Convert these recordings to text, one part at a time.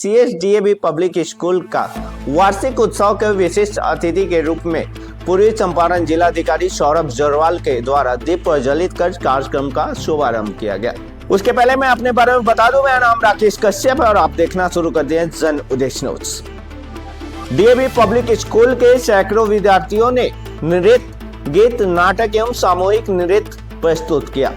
सीएसडीएवी public school का वार्षिक उत्सव के विशिष्ट अतिथि के रूप में पूर्वी चंपारण जिलाधिकारी सौरभ जोरवाल के द्वारा दीप प्रज्वलित कर कार्यक्रम का शुभारंभ किया गया। उसके पहले मैं अपने बारे में बता दूं, मेरा नाम राकेश कश्यप है और आप देखना शुरू कर दिए जन उद्देश्य न्यूज। डीएवी पब्लिक स्कूल के सैकड़ों विद्यार्थियों ने नृत्य, गीत, नाटक एवं सामूहिक नृत्य प्रस्तुत किया।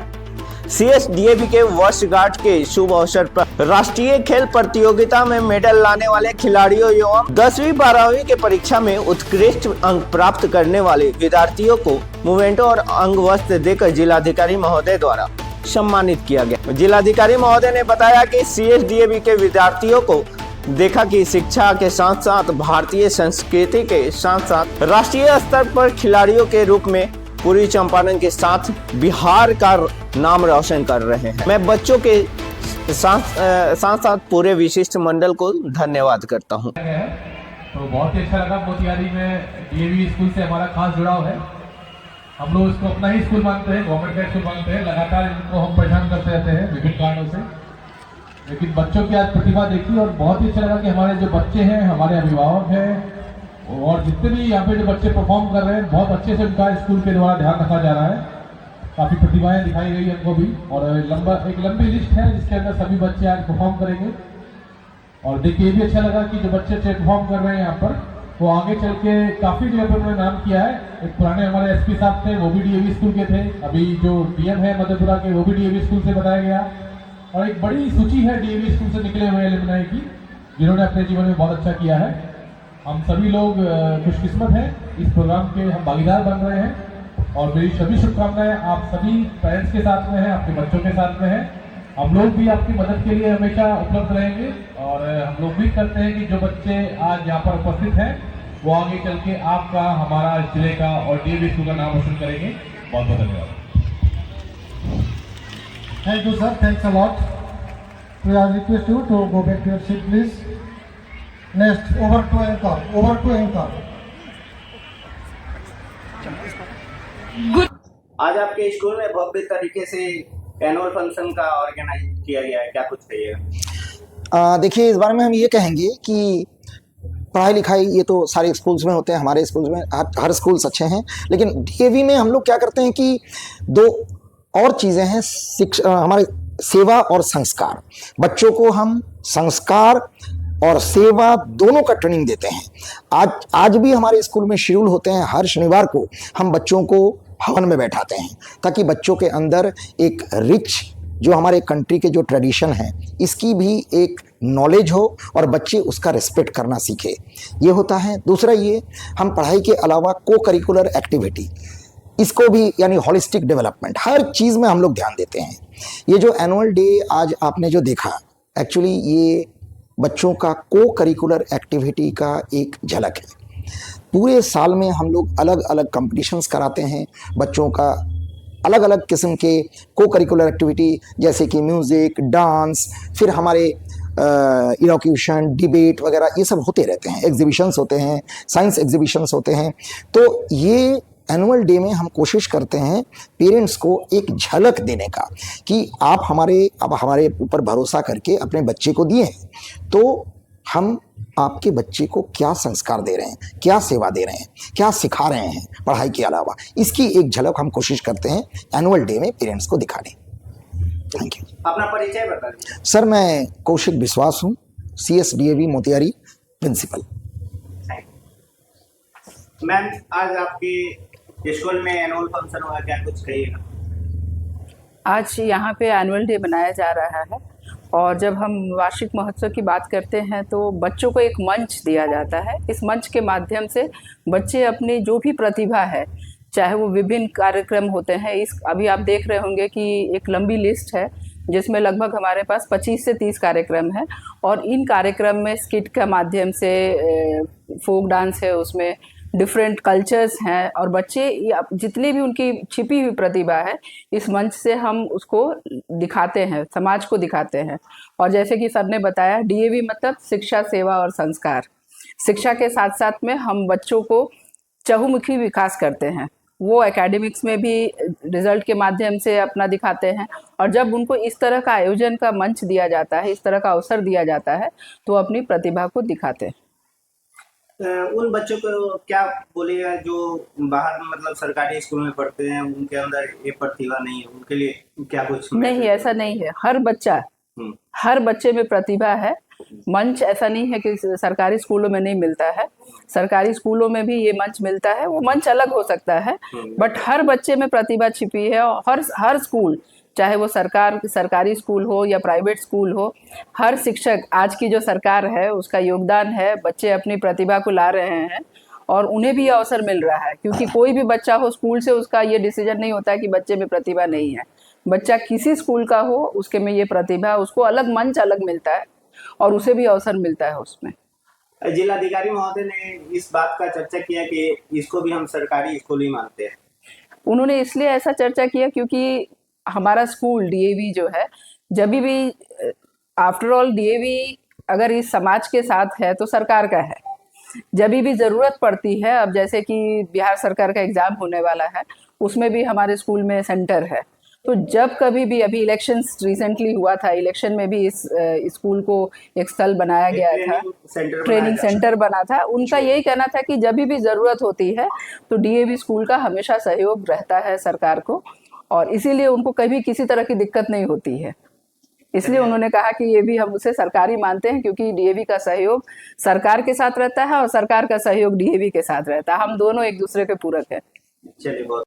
सीएसडीएवी के वर्षगांठ के शुभ अवसर पर राष्ट्रीय खेल प्रतियोगिता में मेडल लाने वाले खिलाड़ियों एवं 10वीं 12वीं के परीक्षा में उत्कृष्ट अंक प्राप्त करने वाले विद्यार्थियों को मोमेंटो और अंग वस्त्र देकर जिलाधिकारी महोदय द्वारा सम्मानित किया गया। जिलाधिकारी महोदय ने बताया कि सीएसडीएवी के विद्यार्थियों को देखा कि शिक्षा के साथ साथ भारतीय संस्कृति के साथ साथ राष्ट्रीय स्तर पर खिलाड़ियों के रूप में पूर्वी चंपारण के साथ बिहार का नाम रोशन कर रहे हैं। मैं बच्चों के साथ पूरे विशिष्ट मंडल को धन्यवाद करता हूं। तो बहुत ही अच्छा लगा। मोतिहारी में डीएवी स्कूल से हमारा खास जुड़ाव है। हम लोग इसको अपना ही स्कूल मानते हैं, गवर्नमेंट का स्कूल मानते हैं। लगातार इनको हम परेशान करते रहते हैं विभिन्न कारणों से, लेकिन बच्चों की आज प्रतिभा देखी और बहुत ही अच्छा लगा कि हमारे जो बच्चे हैं, हमारे अभिभावक हैं और जितने भी यहाँ पे जो बच्चे परफॉर्म कर रहे हैं, बहुत अच्छे से उनका स्कूल के द्वारा ध्यान रखा जा रहा है। काफ़ी प्रतिभाएं दिखाई गई उनको भी और एक लंबी लिस्ट है जिसके अंदर सभी बच्चे आज परफॉर्म करेंगे। और देखिए ये भी अच्छा लगा कि जो बच्चे अच्छे परफॉर्म कर रहे हैं यहाँ पर, वो आगे चल के काफ़ी जगह पर उन्होंने नाम किया है। एक पुराने हमारे एसपी साहब थे, वो भी डीएवी स्कूल के थे। अभी जो डीएम है मधेपुरा के, वो भी डीएवी स्कूल से बताया गया। और एक बड़ी सूची है डीएवी स्कूल से निकले हुए एलुमनाई की, जिन्होंने अपने जीवन में बहुत अच्छा किया है। हम सभी लोग खुशकिस्मत हैं, इस प्रोग्राम के हम भागीदार बन रहे हैं और मेरी सभी शुभकामनाएं आप सभी पेरेंट्स के साथ में हैं, आपके बच्चों के साथ में हैं। हम लोग भी आपकी मदद के लिए हमेशा उपलब्ध रहेंगे और हम लोग भी करते हैं कि जो बच्चे आज यहाँ पर उपस्थित हैं वो आगे चल के आपका, हमारा, जिले का और डीएवी स्कूल का नाम रोशन करेंगे। बहुत बहुत धन्यवाद। Thank you, sir. Thanks a lot. We are request you to go back to your seat, please. Next, over to anchor. Over to anchor. आज आपके स्कूल में भव्य तरीके से एनुअल फंक्शन का ऑर्गेनाइज किया गया है, क्या कुछ कहिएगा? देखिए, इस बारे में हम ये कहेंगे कि पढ़ाई लिखाई ये तो सारे स्कूल्स में होते हैं, हमारे स्कूल्स में हर स्कूल्स अच्छे हैं, लेकिन डीएवी में हम लोग क्या करते हैं कि दो और चीज़ें हैं, हमारे सेवा और संस्कार। बच्चों को हम संस्कार और सेवा दोनों का ट्रेनिंग देते हैं। आज भी हमारे स्कूल में शेड्यूल होते हैं, हर शनिवार को हम बच्चों को हवन में बैठाते हैं ताकि बच्चों के अंदर एक रिच जो हमारे कंट्री के जो ट्रेडिशन है इसकी भी एक नॉलेज हो और बच्चे उसका रिस्पेक्ट करना सीखे, ये होता है। दूसरा ये, हम पढ़ाई के अलावा को करिकुलर एक्टिविटी, इसको भी यानी हॉलिस्टिक डेवलपमेंट, हर चीज़ में हम लोग ध्यान देते हैं। ये जो एनुअल डे आज आपने जो देखा, एक्चुअली ये बच्चों का को करिकुलर एक्टिविटी का एक झलक है। पूरे साल में हम लोग अलग अलग कॉम्पिटिशन्स कराते हैं बच्चों का, अलग अलग किस्म के को करिकुलर एक्टिविटी जैसे कि म्यूज़िक, डांस, फिर हमारे इलोक्यूशन, डिबेट वगैरह ये सब होते रहते हैं। एग्जीबिशंस होते हैं, साइंस एग्जीबिशंस होते हैं। तो ये एनुअल डे में हम कोशिश करते हैं पेरेंट्स को एक झलक देने का कि आप हमारे ऊपर भरोसा करके अपने बच्चे को दिए हैं, तो हम आपके बच्चे को क्या संस्कार दे रहे हैं, क्या सेवा दे रहे हैं, क्या सिखा रहे हैं पढ़ाई के अलावा, इसकी एक झलक हम कोशिश करते हैं एनुअल डे में पेरेंट्स को दिखाने। Thank you. अपना परिचय बता दीजिए। सर, मैं कौशिक विश्वास हूँ, सीएसडीएवी मोतिहारी प्रिंसिपल। मैम, आज आपके स्कूल में एनुअल फंक्शन हुआ, क्या कुछ कहिएगा? आज यहाँ पे एनुअल डे मनाया जा रहा है और जब हम वार्षिक महोत्सव की बात करते हैं तो बच्चों को एक मंच दिया जाता है। इस मंच के माध्यम से बच्चे अपनी जो भी प्रतिभा है, चाहे वो विभिन्न कार्यक्रम होते हैं, अभी आप देख रहे होंगे कि एक लंबी लिस्ट है जिसमें लगभग हमारे पास 25 से 30 कार्यक्रम हैं और इन कार्यक्रम में स्किट के माध्यम से फोक डांस है, उसमें डिफरेंट कल्चर्स हैं और बच्चे जितनी भी उनकी छिपी हुई प्रतिभा है इस मंच से हम उसको दिखाते हैं, समाज को दिखाते हैं। और जैसे कि सर ने बताया, डीएवी मतलब शिक्षा, सेवा और संस्कार। शिक्षा के साथ साथ में हम बच्चों को चहुमुखी विकास करते हैं वो एकेडमिक्स में भी रिजल्ट के माध्यम से अपना दिखाते हैं, और जब उनको इस तरह का आयोजन का मंच दिया जाता है, इस तरह का अवसर दिया जाता है, तो अपनी प्रतिभा को दिखाते हैं। उन बच्चों को क्या बोलेगा जो बाहर मतलब सरकारी स्कूल में पढ़ते हैं, उनके अंदर ये प्रतिभा नहीं है, उनके लिए क्या कुछ नहीं, ऐसा नहीं है। हर बच्चे में प्रतिभा है। मंच ऐसा नहीं है कि सरकारी स्कूलों में नहीं मिलता है, सरकारी स्कूलों में भी ये मंच मिलता है। वो मंच अलग हो सकता है, बट हर बच्चे में प्रतिभा छिपी है। और हर स्कूल, चाहे वो सरकारी स्कूल हो या प्राइवेट स्कूल हो, हर शिक्षक, आज की जो सरकार है उसका योगदान है। बच्चे अपनी प्रतिभा को ला रहे हैं और उन्हें भी अवसर मिल रहा है, क्योंकि कोई भी बच्चा हो स्कूल से, उसका ये डिसीजन नहीं होता है कि बच्चे में प्रतिभा नहीं है। बच्चा किसी स्कूल का हो, उसके में ये प्रतिभा, उसको अलग मंच अलग मिलता है और उसे भी अवसर मिलता है उसमें। जिलाधिकारी महोदय ने इस बात का चर्चा किया कि इसको भी हम सरकारी स्कूल ही मानते हैं। उन्होंने इसलिए ऐसा चर्चा किया क्योंकि हमारा स्कूल डीएवी जो है, जब भी आफ्टर ऑल डीएवी अगर इस समाज के साथ है तो सरकार का है। जब भी ज़रूरत पड़ती है, अब जैसे कि बिहार सरकार का एग्ज़ाम होने वाला है, उसमें भी हमारे स्कूल में सेंटर है। तो जब कभी भी, अभी इलेक्शंस रिसेंटली हुआ था, इलेक्शन में भी इस स्कूल को एक स्थल बनाया गया था, ट्रेनिंग सेंटर बना था। उनका यही कहना था कि जब भी ज़रूरत होती है तो डीएवी स्कूल का हमेशा सहयोग रहता है सरकार को, और इसीलिए उनको कभी किसी तरह की दिक्कत नहीं होती है। इसलिए उन्होंने कहा कि ये भी हम उसे सरकारी मानते हैं, क्योंकि डीएवी का सहयोग सरकार के साथ रहता है और सरकार का सहयोग डीएवी के साथ रहता है। हम दोनों एक दूसरे के पूरक हैं। चलिए, बहुत